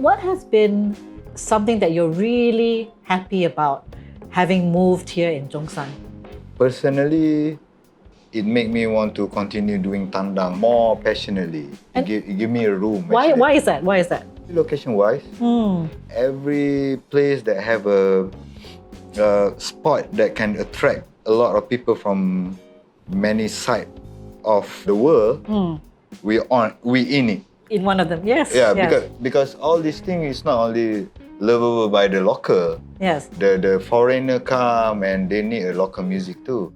what has been something that you're really happy about having moved here in Zhongshan? Personally, it made me want to continue doing Tandang more passionately. It give me a room. Why is that? Why is that? Location-wise, every place that have a spot that can attract a lot of people from many sides of the world, we in it. In one of them, yes. Yeah, yes. because all these things is not only lovable by the local. Yes. The foreigner come and they need a local music too.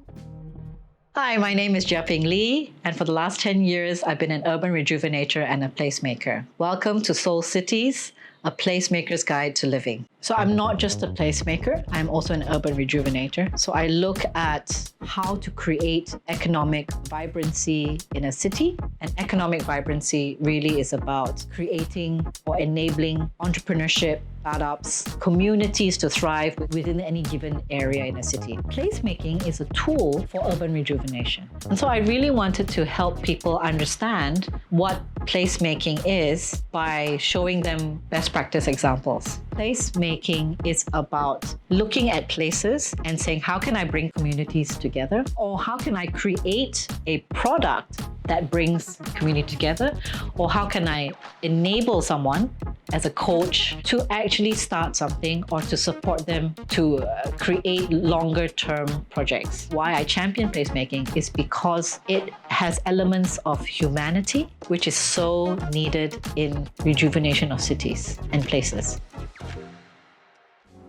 Hi, my name is Jia-Ping Lee, and for the last 10 years, I've been an urban rejuvenator and a placemaker. Welcome to Soul Cities, a placemaker's guide to living. So I'm not just a placemaker, I'm also an urban rejuvenator. So I look at how to create economic vibrancy in a city. And economic vibrancy really is about creating or enabling entrepreneurship, startups, communities to thrive within any given area in a city. Placemaking is a tool for urban rejuvenation. And so I really wanted to help people understand what placemaking is by showing them best practice examples. Placemaking is about looking at places and saying, how can I bring communities together? Or how can I create a product that brings community together? Or how can I enable someone as a coach to actually start something or to support them to create longer term projects? Why I champion placemaking is because it has elements of humanity, which is so needed in rejuvenation of cities and places.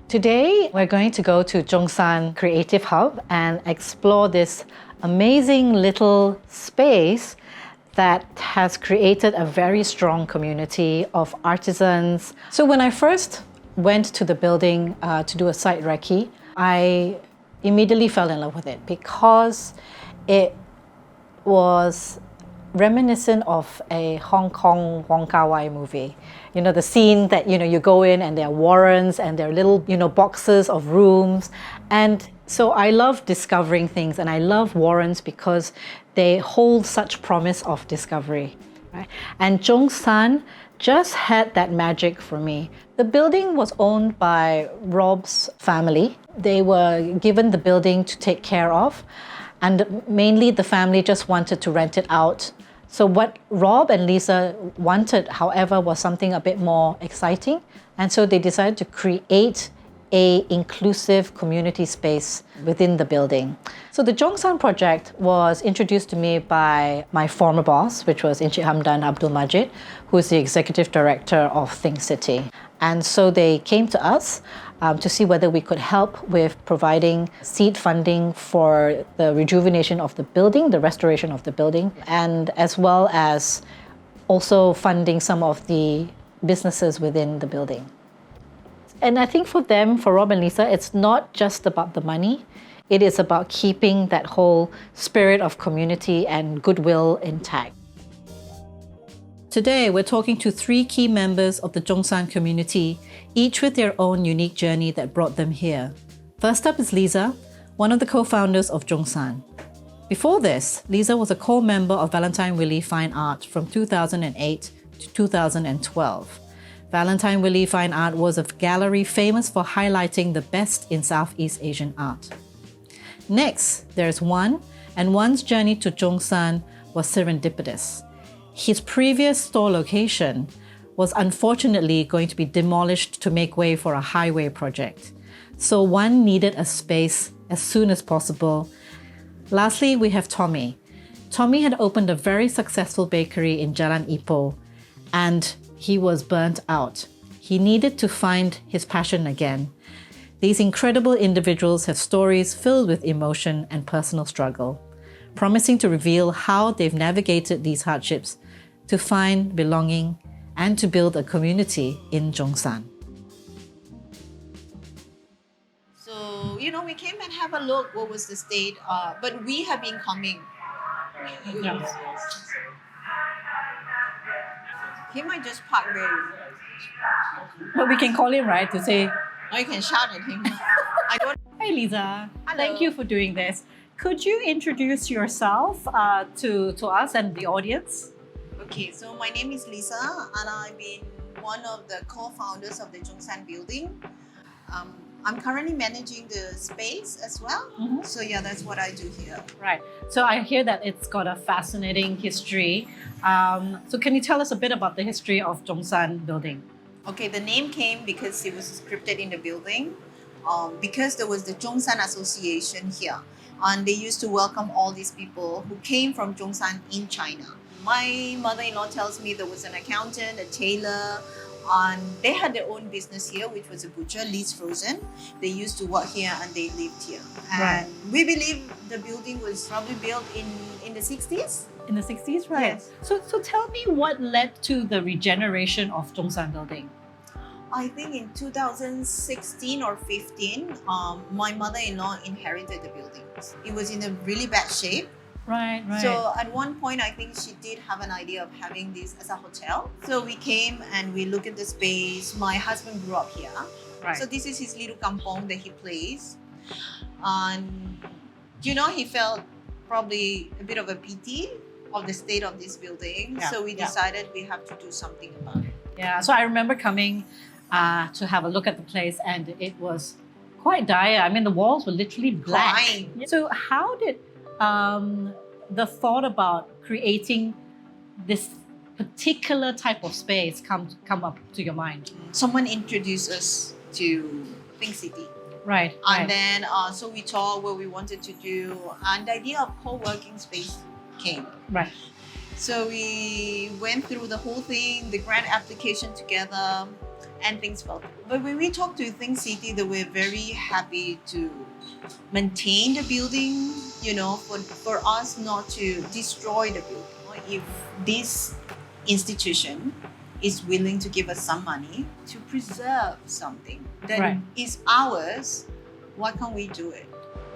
Today, we're going to go to Zhongshan Creative Hub and explore this amazing little space that has created a very strong community of artisans. So when I first went to the building to do a site recce, I immediately fell in love with it because it was reminiscent of a Hong Kong Wong Kar-wai movie. You know, the scene that, you go in and there are warrens and there are little, boxes of rooms. And so I love discovering things, and I love warrens because they hold such promise of discovery. Right? And Zhongshan just had that magic for me. The building was owned by Rob's family. They were given the building to take care of, and mainly the family just wanted to rent it out. So what Rob and Liza wanted, however, was something a bit more exciting. And so they decided to create an inclusive community space within the building. So the Zhongshan project was introduced to me by my former boss, which was Encik Hamdan Abdul Majid, who is the executive director of Think City. And so they came to us to see whether we could help with providing seed funding for the rejuvenation of the building, the restoration of the building, and as well as also funding some of the businesses within the building. And I think for them, for Rob and Liza, it's not just about the money. It is about keeping that whole spirit of community and goodwill intact. Today, we're talking to 3 key members of the Zhongshan community, each with their own unique journey that brought them here. First up is Liza, one of the co-founders of Zhongshan. Before this, Liza was a core member of Valentine Willie Fine Art from 2008 to 2012. Valentine Willie Fine Art was a gallery famous for highlighting the best in Southeast Asian art. Next, there's Wan, and Wan's journey to Zhongshan was serendipitous. His previous store location was unfortunately going to be demolished to make way for a highway project. So Wan needed a space as soon as possible. Lastly, we have Tommy. Tommy had opened a very successful bakery in Jalan Ipoh, and he was burnt out. He needed to find his passion again. These incredible individuals have stories filled with emotion and personal struggle, promising to reveal how they've navigated these hardships to find belonging and to build a community in Zhongshan. So, we came and have a look what was the state, but we have been coming. Yeah. He might just park there. But we can call him, right, to say, Or you can shout at him. I don't. "Hi Liza, Hello. Thank you for doing this. Could you introduce yourself to us and the audience?" Okay, so my name is Liza, and I've been one of the co-founders of the Zhongshan Building. I'm currently managing the space as well. So yeah, that's what I do here. Right. So I hear that it's got a fascinating history. So can you tell us a bit about the history of Zhongshan Building? Okay, the name came because it was scripted in the building. Because there was the Zhongshan Association here, and they used to welcome all these people who came from Zhongshan in China. My mother-in-law tells me there was an accountant, a tailor, and they had their own business here, which was a butcher, Lee's Frozen. They used to work here and they lived here. And we believe the building was probably built in the 60s. In the 60s, right? Yes. So tell me what led to the regeneration of Zhongshan Building. I think in 2016 or 15, my mother-in-law inherited the building. It was in a really bad shape. Right. So at one point, I think she did have an idea of having this as a hotel. So we came and we looked at the space. My husband grew up here. Right. So this is his little kampong that he plays. And, you know, he felt probably a bit of a pity of the state of this building. Yeah, So we decided we have to do something about it. Yeah, so I remember coming to have a look at the place, and it was quite dire. I mean, the walls were literally black. Crying. So how did the thought about creating this particular type of space come up to your mind? Someone introduced us to Pink City. Right. And then, so we talked what we wanted to do, and the idea of co-working space came. Right. So we went through the whole thing, the grant application together, and things fell through. But when we talked to Think City, they were very happy to maintain the building, you know, for us not to destroy the building. If this institution is willing to give us some money to preserve something that is ours, why can't we do it?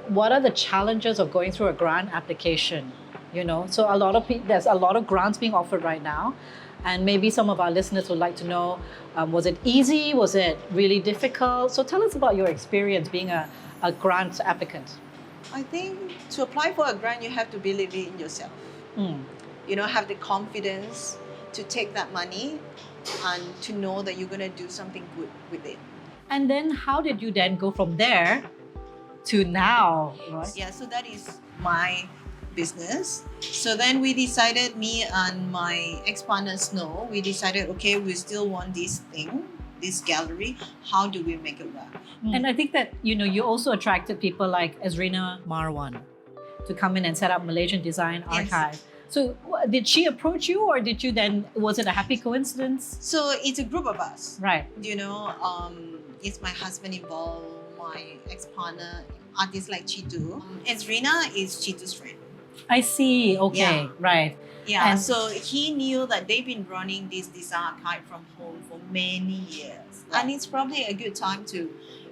What are the challenges of going through a grant application? You know, so there's a lot of grants being offered right now, and maybe some of our listeners would like to know, was it easy? Was it really difficult? So tell us about your experience being a grant applicant. I think to apply for a grant, you have to believe in yourself. You know, have the confidence to take that money and to know that you're going to do something good with it. And then how did you then go from there to now? Right? Yeah, so that is my business. So then we decided, me and my ex-partner Snow, we decided, okay, we still want this thing, this gallery. How do we make it work? And I think that, you know, you also attracted people like Azrina Marwan to come in and set up Malaysian Design Archive. So did she approach you, or did you then, was it a happy coincidence? So it's a group of us. Right. You know, it's my husband involved, my ex-partner, artists like Chitu. Azrina is Chitu's friend. I see. Okay. Right. Yeah. And so he knew that they've been running this design archive from home for many years. And it's probably a good time to,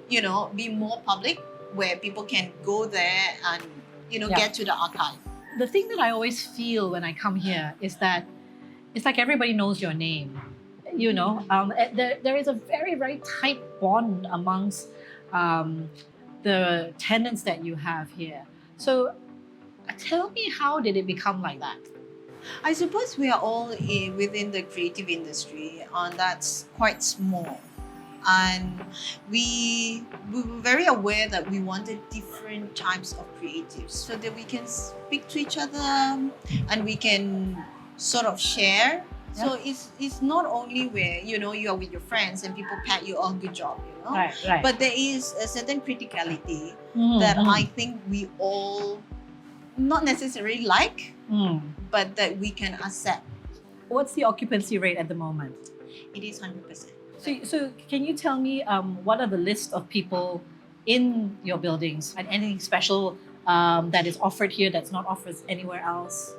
you know, be more public, where people can go there and, you know, get to the archive. The thing that I always feel when I come here is that it's like everybody knows your name. You know, there is a very, very tight bond amongst the tenants that you have here. So tell me, how did it become like that? I suppose we are all within the creative industry, and that's quite small. And we were very aware that we wanted different types of creatives so that we can speak to each other and we can sort of share. Yeah. So it's not only where, you know, you are with your friends and people pat you on, good job, you know. Right. But there is a certain criticality that I think we all not necessarily like, but that we can accept. What's the occupancy rate at the moment? It is 100%. So can you tell me what are the list of people in your buildings, and anything special that is offered here that's not offered anywhere else?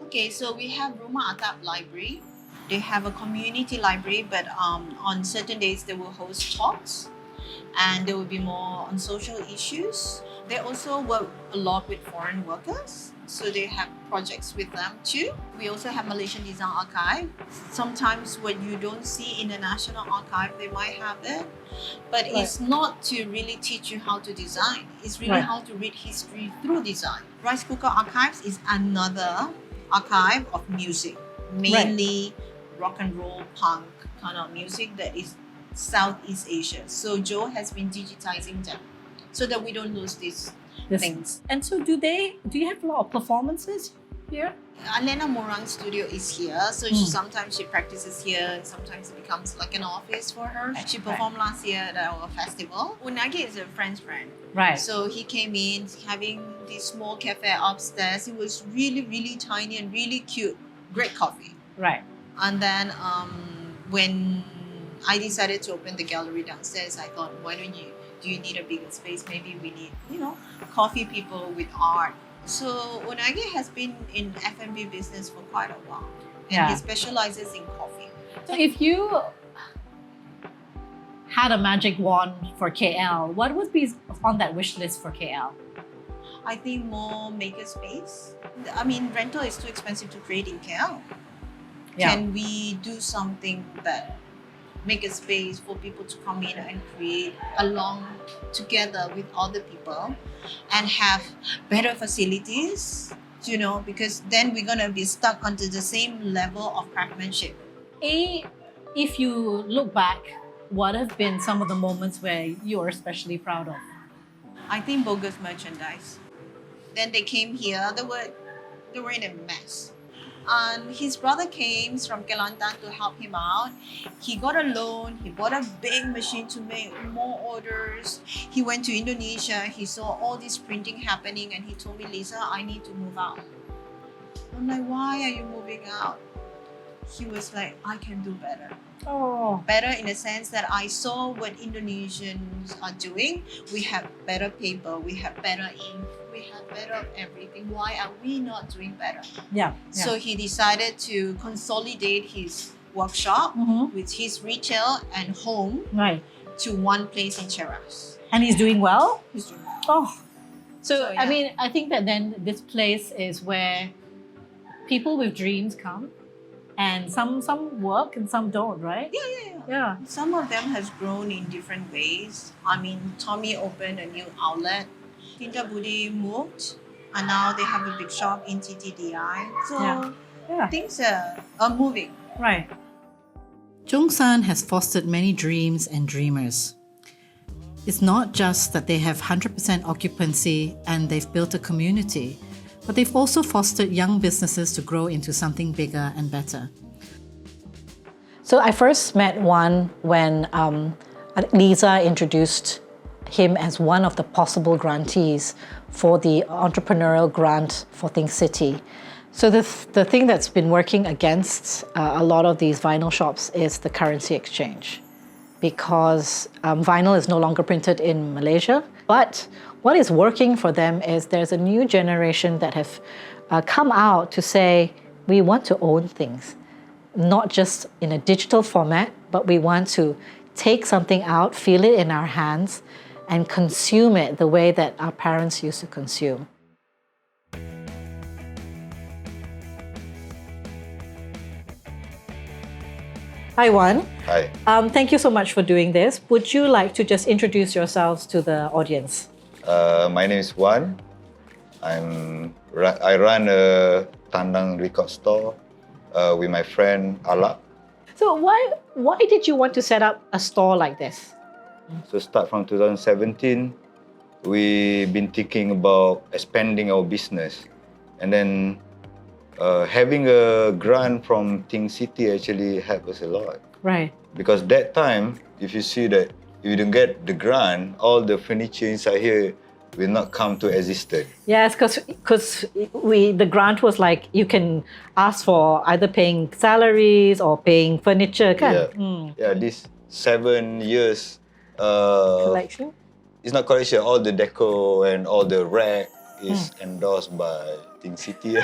Okay, so we have Rumah Atap Library. They have a community library, but on certain days they will host talks, and there will be more on social issues. They also work a lot with foreign workers, so they have projects with them too. We also have Malaysian Design Archive. Sometimes what you don't see in the National Archive, they might have it, but it's not to really teach you how to design. It's really how to read history through design. Rice Cooker Archives is another archive of music, mainly rock and roll, punk, kind of music that is Southeast Asia. So Joe has been digitizing them so that we don't lose these things. And so do you have a lot of performances here? Alena Morang's studio is here, so sometimes she practices here, and sometimes it becomes like an office for her. She performed last year at our festival. Unagi is a French friend. Right. So he came in having this small cafe upstairs. It was really, really tiny and really cute. Great coffee. Right. And then when I decided to open the gallery downstairs, I thought, do you need a bigger space? Maybe we need, coffee people with art. So Unagi has been in F&B business for quite a while. And he specializes in coffee. So if you had a magic wand for KL, what would be on that wish list for KL? I think more maker space. I mean, rental is too expensive to create in KL. Yeah. Can we do something that make a space for people to come in and create along together with other people and have better facilities, because then we're going to be stuck onto the same level of craftsmanship. If you look back, what have been some of the moments where you're especially proud of? I think bogus merchandise. Then they came here, they were in a mess. And his brother came from Kelantan to help him out. He got a loan. He bought a big machine to make more orders. He went to Indonesia. He saw all this printing happening and he told me, Liza, I need to move out. I'm like, why are you moving out? He was like, I can do better. Oh. Better in the sense that I saw what Indonesians are doing. We have better paper. We have better ink. We have better everything. Why are we not doing better? Yeah. So he decided to consolidate his workshop with his retail and home to one place in Cheras. And he's doing well? He's doing well. Oh. So I mean, I think that then this place is where people with dreams come. And some work and some don't, right? Yeah. Some of them has grown in different ways. I mean, Tommy opened a new outlet. Tinta Budi moved, and now they have a big shop in TTDI. So things are moving. Right. Zhongshan has fostered many dreams and dreamers. It's not just that they have 100% occupancy and they've built a community, but they've also fostered young businesses to grow into something bigger and better. So I first met Juan when Liza introduced him as one of the possible grantees for the entrepreneurial grant for Think City. So the thing that's been working against a lot of these vinyl shops is the currency exchange, because vinyl is no longer printed in Malaysia. But what is working for them is there's a new generation that have come out to say, we want to own things, not just in a digital format, but we want to take something out, feel it in our hands, and consume it the way that our parents used to consume. Hi, Juan. Hi. Thank you so much for doing this. Would you like to just introduce yourselves to the audience? My name is Juan. I run a Tandang Records store with my friend Alap. So why did you want to set up a store like this? So start from 2017, we've been thinking about expanding our business. And then having a grant from Think City actually helped us a lot. Right. Because that time, if you see that if you don't get the grant, all the furniture inside here will not come to existence. Yes, because the grant was like you can ask for either paying salaries or paying furniture, kan? Yeah, this 7 years Collection? It's not collection, all the deco and all the rack is endorsed by Think City. I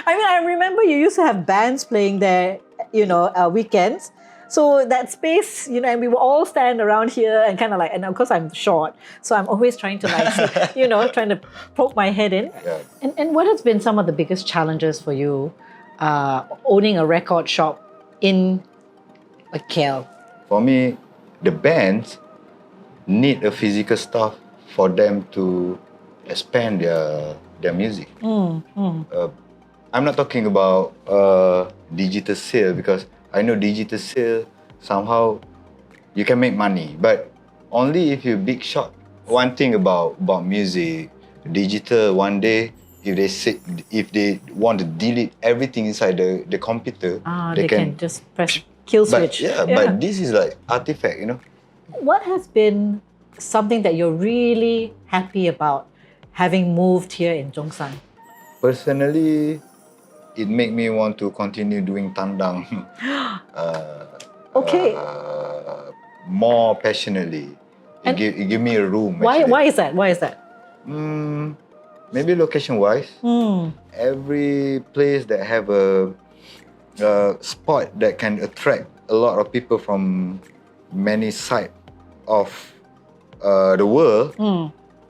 mean, I remember you used to have bands playing there, weekends. So that space, and we would all stand around here and kind of like, and of course I'm short, so I'm always trying to trying to poke my head in. Yeah. And what has been some of the biggest challenges for you owning a record shop in KL? For me, the bands need a physical stuff for them to expand their music. I'm not talking about digital sale, because I know digital sale, somehow you can make money, but only if you big shot. One thing about music, digital, one day, if they want to delete everything inside the computer, They can just press kill switch. But this is like artifact, you know. What has been something that you're really happy about having moved here in Zhongshan? Personally, it make me want to continue doing Tandang Okay. more passionately. It give me a room. Why is that? Why is that? Maybe location-wise. Every place that have a spot that can attract a lot of people from many sides of the world,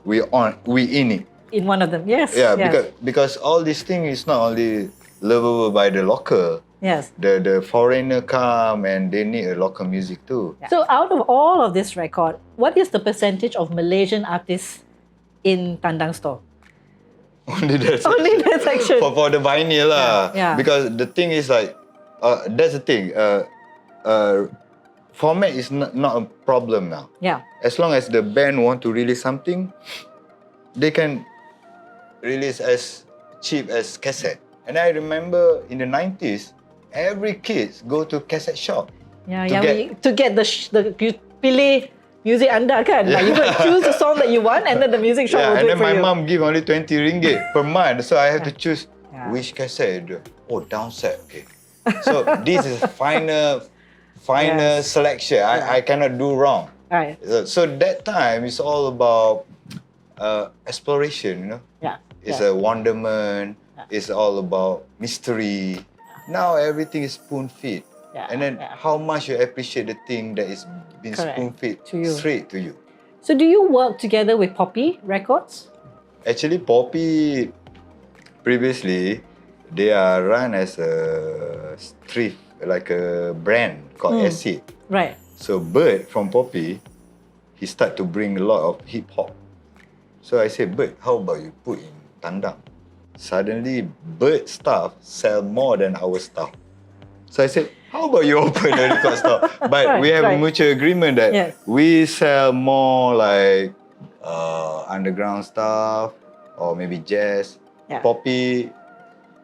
we in it. In one of them, yes. Yeah, yes. because all these things is not only lovable by the local. Yes. The foreigner come and they need a local music too. So out of all of this record, what is the percentage of Malaysian artists in Tandang store? Only that section. Only that section. For the vinyl lah. Yeah. Because the thing is like, that's the thing. Format is not a problem now. Yeah. As long as the band want to release something, they can release as cheap as cassette. And I remember in the 90s, every kids go to cassette shop. To get the you pilih music anda kan. Like you go and choose the song that you want, and then the music shop will do it for you. And then my mom give only 20 ringgit per month, so I have to choose which cassette. Oh, downset. Okay. So this is final selection. I cannot do wrong. Right. So that time it's all about exploration, you know. Yeah. It's a wonderment. It's all about mystery. Now everything is spoon-fed. And then how much you appreciate the thing that is been spoon-fed straight to you. So do you work together with Poppy Records? Actually, Poppy, previously, they are run as a thrift, like a brand called Acid. Right. So Bert from Poppy, he start to bring a lot of hip-hop. So I said, Bert, how about you put in Tandang? Suddenly, Bert stuff sell more than our stuff. So I said, how about you open a record store? But we have a mutual agreement that we sell more like underground stuff or maybe jazz. Poppy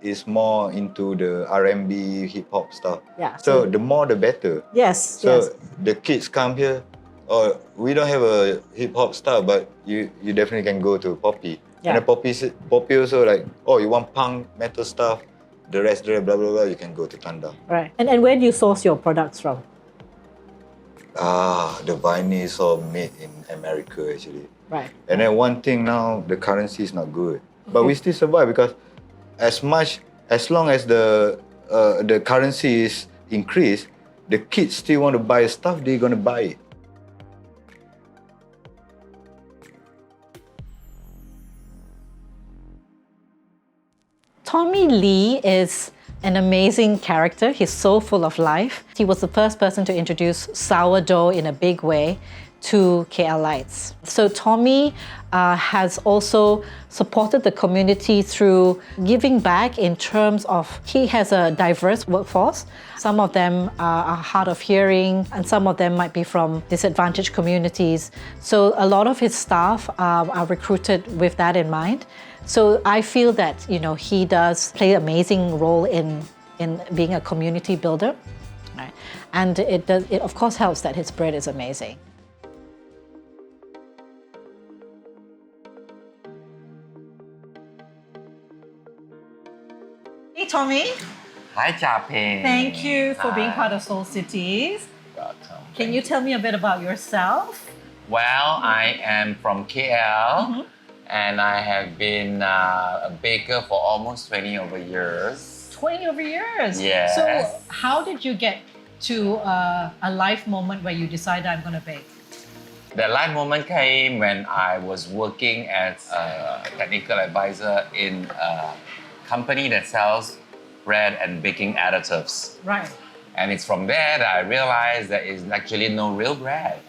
is more into the R&B, hip-hop stuff. So the more the better. Yes. So the kids come here, oh, we don't have a hip-hop stuff, but you definitely can go to Poppy. And the Poppy also like, oh, you want punk, metal stuff, the rest, blah, blah, blah, you can go to Tandang. Right. And where do you source your products from? The vinyl is all made in America actually. Right. And then one thing now, the currency is not good. But we still survive because as long as the currency is increased, the kids still want to buy stuff, they're going to buy it. Tommy Lee is an amazing character. He's so full of life. He was the first person to introduce sourdough in a big way to KL Lights. So Tommy has also supported the community through giving back in terms of, he has a diverse workforce. Some of them are hard of hearing and some of them might be from disadvantaged communities. So a lot of his staff are recruited with that in mind. So I feel that, you know, he does play an amazing role in being a community builder. Right? And it of course helps that his bread is amazing. Hey Tommy. Hi Jia-Ping. Thank you for being part of Soul Cities. Welcome. Can you tell me a bit about yourself? Well, I am from KL and I have been a baker for almost 20 over years. 20 over years? Yes. So how did you get to a life moment where you decided I'm going to bake? The life moment came when I was working as a technical advisor in a company that sells bread and baking additives. Right. And it's from there that I realized there is actually no real bread.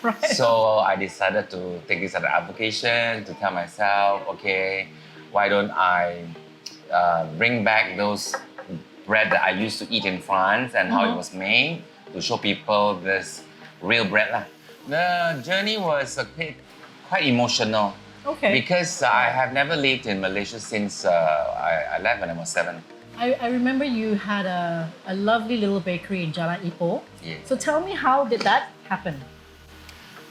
Right. So I decided to take this as an avocation to tell myself, okay, why don't I bring back those bread that I used to eat in France and how it was made to show people this real bread lah. The journey was a bit quite emotional. Okay. Because I have never lived in Malaysia since I left when I was 7. I remember you had a lovely little bakery in Jalan Ipoh. Yeah. So tell me, how did that happen?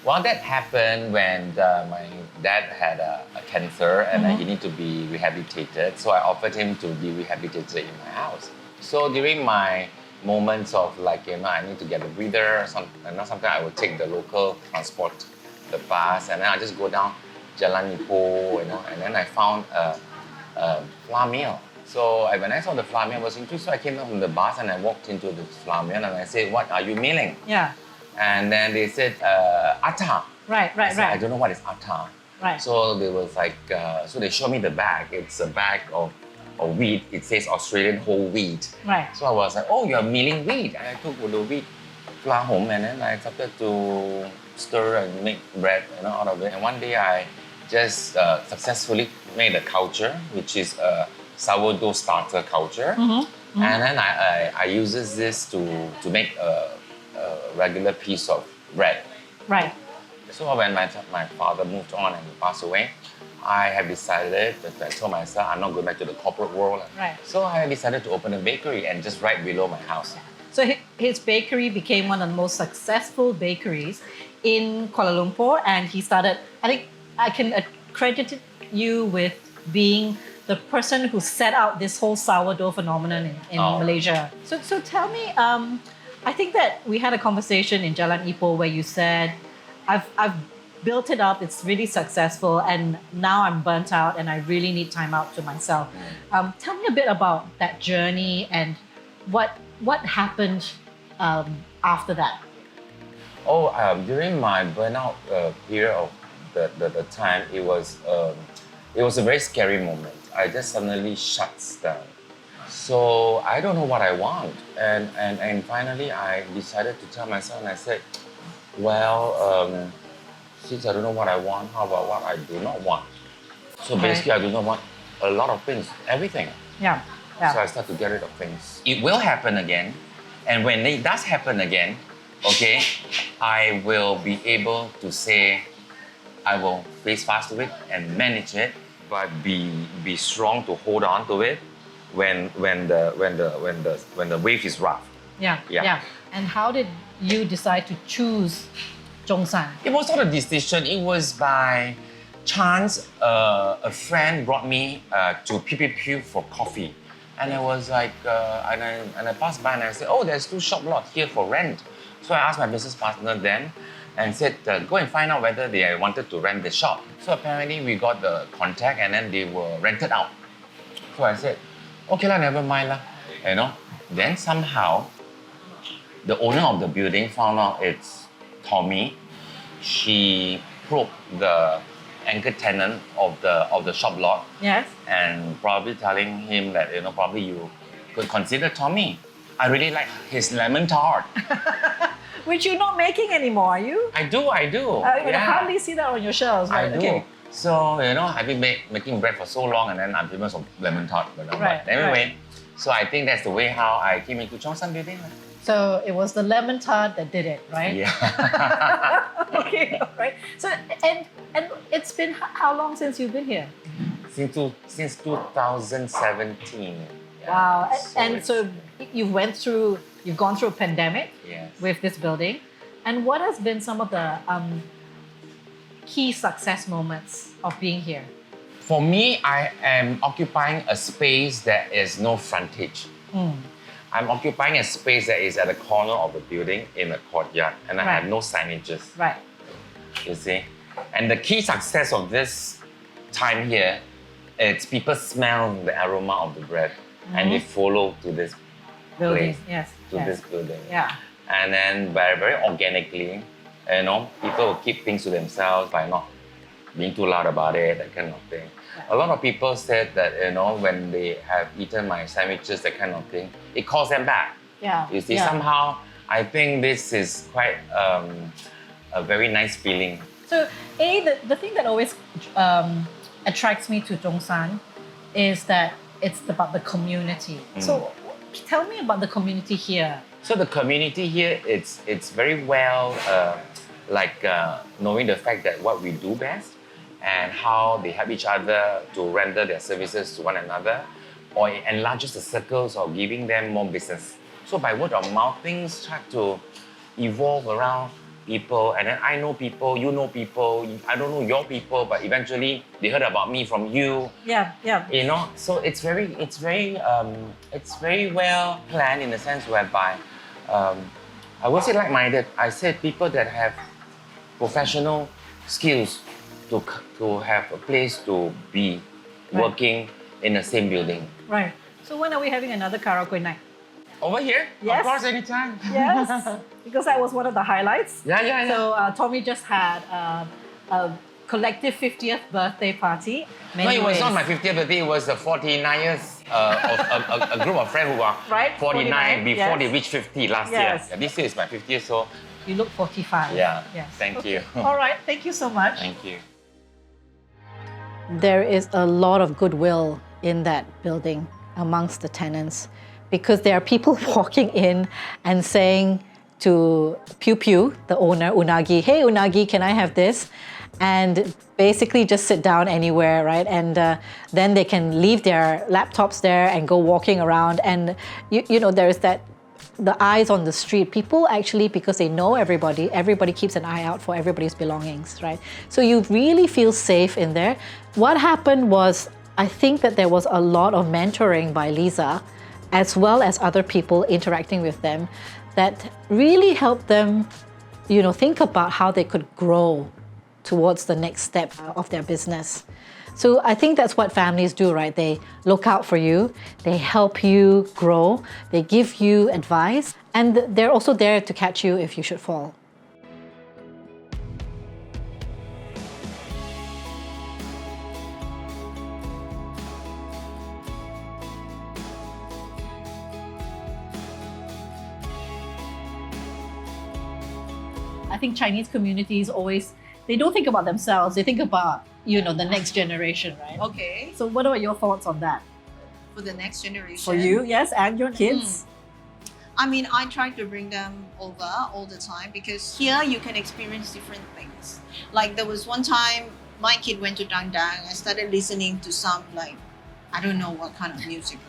Well, that happened when my dad had a cancer and he needed to be rehabilitated. So I offered him to be rehabilitated in my house. So during my moments of like, I need to get a breather or something, sometimes I would take the local transport, the bus, and then I just go down Jalan Ipoh, and then I found a flour mill. So when I saw the flour mill, I was intrigued. So I came down from the bus and I walked into the flour mill and I said, "What are you milling?" Yeah. And then they said, "Atta." Right. I said, I don't know what is atta. Right. So they was like, so they showed me the bag. It's a bag of wheat. It says Australian whole wheat. Right. So I was like, oh, you're milling wheat. And I took the wheat flour home and then I started to stir and make bread out of it. And one day I just successfully made a culture, which is a sourdough starter culture. And then I uses this to make a regular piece of bread. Right. So when my father moved on and passed away, I have decided that I told myself I'm not going back to the corporate world. Right. So I decided to open a bakery and just right below my house. So his bakery became one of the most successful bakeries in Kuala Lumpur, and he started, I think I can accredit you with being the person who set out this whole sourdough phenomenon in Malaysia. So tell me, I think that we had a conversation in Jalan Ipoh where you said, I've built it up, it's really successful, and now I'm burnt out and I really need time out to myself. Tell me a bit about that journey and what happened after that. During my burnout period of the time, it was a very scary moment. I just suddenly shuts down. So I don't know what I want. And finally I decided to tell myself, and I said, well, since I don't know what I want, how about what I do not want? So basically I do not want a lot of things, everything. Yeah. So I start to get rid of things. It will happen again. And when it does happen again, okay, I will be able to say, I will face fast to it and manage it, but be strong to hold on to it when the wave is rough. Yeah. And how did you decide to choose Zhongshan? It was not a decision. It was by chance. A friend brought me to PPQ for coffee, and I was like, and I passed by and I said, oh, there's 2 shop lots here for rent. So I asked my business partner then, and said, go and find out whether they wanted to rent the shop. So apparently we got the contact, and then they were rented out. So I said, okay lah, never mind lah, Then somehow, the owner of the building found out it's Tommy. She probed the anchor tenant of the shop lot. Yes. And probably telling him that probably you could consider Tommy. I really like his lemon tart. Which you're not making anymore, are you? I do. I hardly see that on your shelves. I do. Okay. So I've been making bread for so long, and then I'm famous of lemon tart. But anyway, so I think that's the way how I came into Zhongshan Building. So it was the lemon tart that did it, right? Yeah. Okay, all right. So and it's been how long since you've been here? Since 2017. Yeah. Wow. So you've gone through a pandemic. Yes. With this building, and what has been some of the key success moments of being here? For me, I am occupying a space that is no frontage. I'm occupying a space that is at the corner of the building in a courtyard, and I have no signages. Right. You see? And the key success of this time here, it's people smell the aroma of the bread and they follow to this Building, place, this building. Yeah. And then very, very organically, people will keep things to themselves by not being too loud about it, that kind of thing. A lot of people said that, when they have eaten my sandwiches, that kind of thing, it calls them back. Yeah. You see, somehow, I think this is quite a very nice feeling. So, the thing that always attracts me to Zhongshan is that it's about the community. So, tell me about the community here. So the community here, it's very well knowing the fact that what we do best and how they help each other to render their services to one another, or it enlarges the circles of giving them more business. So by word of mouth, things start to evolve around people, and then I know people, you know people, I don't know your people, but eventually they heard about me from you. Yeah. You know, so it's very well planned in the sense whereby I would say like-minded. I said people that have professional skills to have a place to be working in the same building. Right. So when are we having another karaoke night? Over here? Yes. Of course, anytime. Yes, because that was one of the highlights. Yeah. So Tommy just had a collective 50th birthday party. No, it was not my 50th birthday, it was the 49th of a group of friends who are 49 before they reached 50 last year. Yeah, this year is my 50th, so... You look 45. Yeah, yes. Thank you. All right, thank you so much. Thank you. There is a lot of goodwill in that building amongst the tenants, because there are people walking in and saying to Pew Pew, the owner, Unagi, hey Unagi, can I have this? And basically just sit down anywhere, right? And then they can leave their laptops there and go walking around. And you know, there's that, the eyes on the street. People actually, because they know everybody keeps an eye out for everybody's belongings, right? So you really feel safe in there. What happened was, I think that there was a lot of mentoring by Liza, as well as other people interacting with them, that really helped them, you know, think about how they could grow towards the next step of their business. So I think that's what families do, right? They look out for you, they help you grow, they give you advice, and they're also there to catch you if you should fall. I think Chinese communities always, they don't think about themselves, they think about, you know, the next generation, right? Okay. So what are your thoughts on that? For the next generation. For you, yes, and your kids? I mean, I try to bring them over all the time, because here you can experience different things. Like there was one time my kid went to Tandang and started listening to some, like, I don't know what kind of music.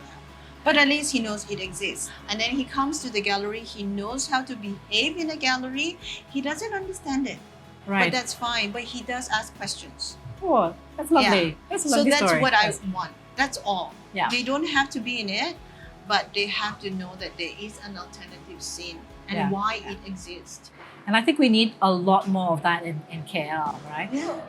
But at least he knows it exists. And then he comes to the gallery, he knows how to behave in a gallery. He doesn't understand it. Right. But that's fine. But he does ask questions. Oh, that's lovely. Yeah. That's a lovely so that's story. what Yes. I want. That's all. Yeah. They don't have to be in it, but they have to know that there is an alternative scene and why it exists. And I think we need a lot more of that in KL, right? Yeah.